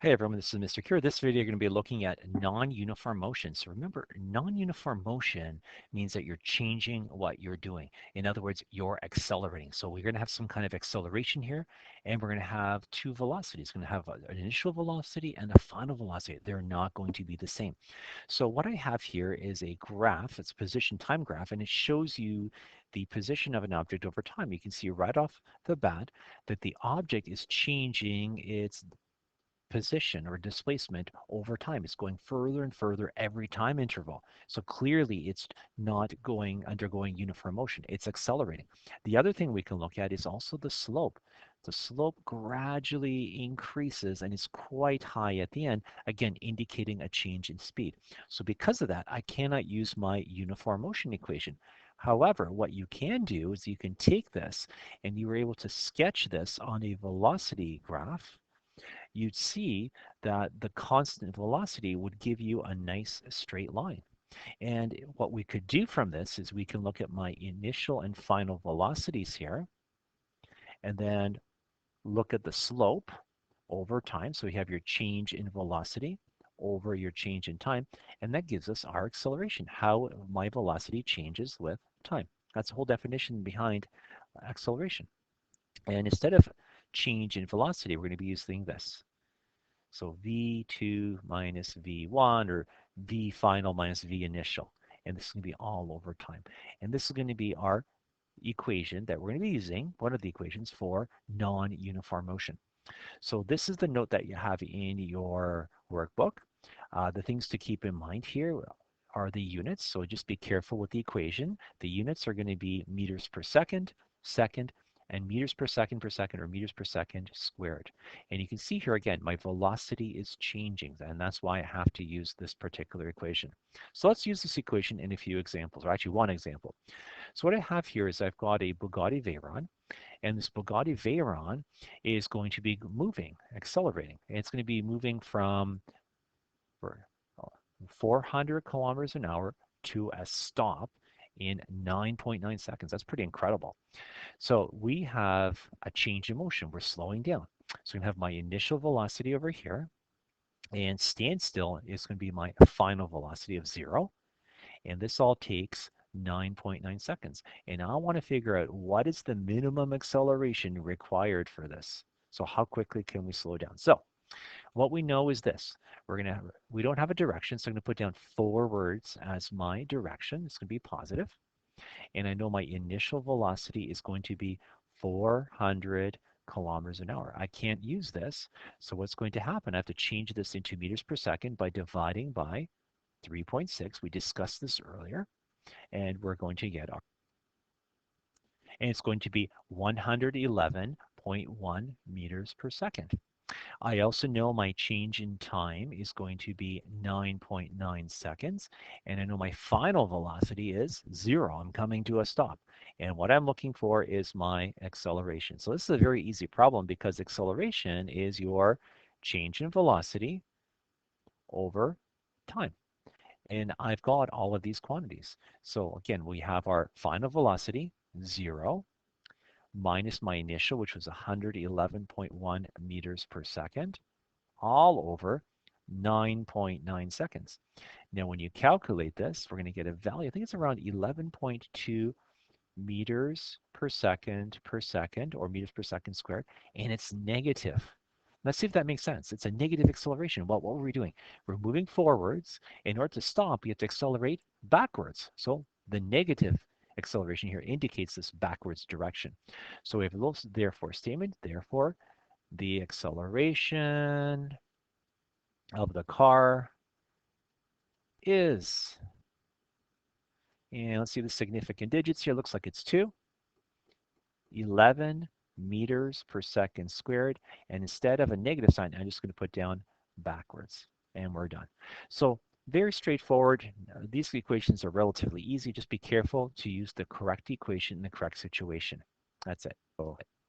Hey everyone, this is Mr. Cure. This video, you're going to be looking at non-uniform motion. So remember, non-uniform motion means that you're changing what you're doing. In other words, you're accelerating. So we're going to have some kind of acceleration here, and we're going to have two velocities. We're going to have an initial velocity and a final velocity. They're not going to be the same. So what I have here is a graph. It's a position time graph, and it shows you the position of an object over time. You can see right off the bat that the object is changing its position or displacement over time. It's going further and further every time interval. So clearly it's not undergoing uniform motion. It's accelerating. The other thing we can look at is also the slope. The slope gradually increases and is quite high at the end, again, indicating a change in speed. So because of that, I cannot use my uniform motion equation. However, what you can do is you can take this and you are able to sketch this on a velocity graph. You'd see that the constant velocity would give you a nice straight line. And what we could do from this is we can look at my initial and final velocities here, and then look at the slope over time. So we have your change in velocity over your change in time, and that gives us our acceleration, how my velocity changes with time. That's the whole definition behind acceleration. And instead of change in velocity, we're going to be using this. So V2 minus V1 or V final minus V initial. And this is going to be all over time. And this is going to be our equation that we're going to be using, one of the equations for non-uniform motion. So this is the note that you have in your workbook. The things to keep in mind here are the units. So just be careful with the equation. The units are going to be meters per second, second, and meters per second, or meters per second squared. And you can see here again, my velocity is changing, and that's why I have to use this particular equation. So let's use this equation in a few examples, or actually one example. So what I have here is I've got a Bugatti Veyron, and this Bugatti Veyron is going to be moving, accelerating. And it's going to be moving from 400 kilometers an hour to a stop in 9.9 seconds. That's pretty incredible. So we have a change in motion. We're slowing down. So I'm going to have my initial velocity over here, and standstill is going to be my final velocity of 0. And this all takes 9.9 seconds. And I want to figure out what is the minimum acceleration required for this. So how quickly can we slow down? So what we know is this. We don't have a direction, so I'm going to put down forwards as my direction. It's going to be positive. And I know my initial velocity is going to be 400 kilometers an hour. I can't use this. So what's going to happen? I have to change this into meters per second by dividing by 3.6. We discussed this earlier, and we're going to get our, and it's going to be 111.1 meters per second. I also know my change in time is going to be 9.9 seconds, and I know my final velocity is 0. I'm coming to a stop. And what I'm looking for is my acceleration. So this is a very easy problem because acceleration is your change in velocity over time. And I've got all of these quantities. So again, we have our final velocity, 0, minus my initial, which was 111.1 meters per second, all over 9.9 seconds. Now, when you calculate this, we're going to get a value. I think it's around 11.2 meters per second, or meters per second squared, and it's negative. Let's see if that makes sense. It's a negative acceleration. Well, what were we doing? We're moving forwards. In order to stop, you have to accelerate backwards. So the negative acceleration here indicates this backwards direction. So we have a little therefore statement. Therefore, the acceleration of the car is, and let's see the significant digits here. Looks like it's 2, 11 meters per second squared. And instead of a negative sign, I'm just going to put down backwards, and we're done. So very straightforward. These equations are relatively easy. Just be careful to use the correct equation in the correct situation. That's it.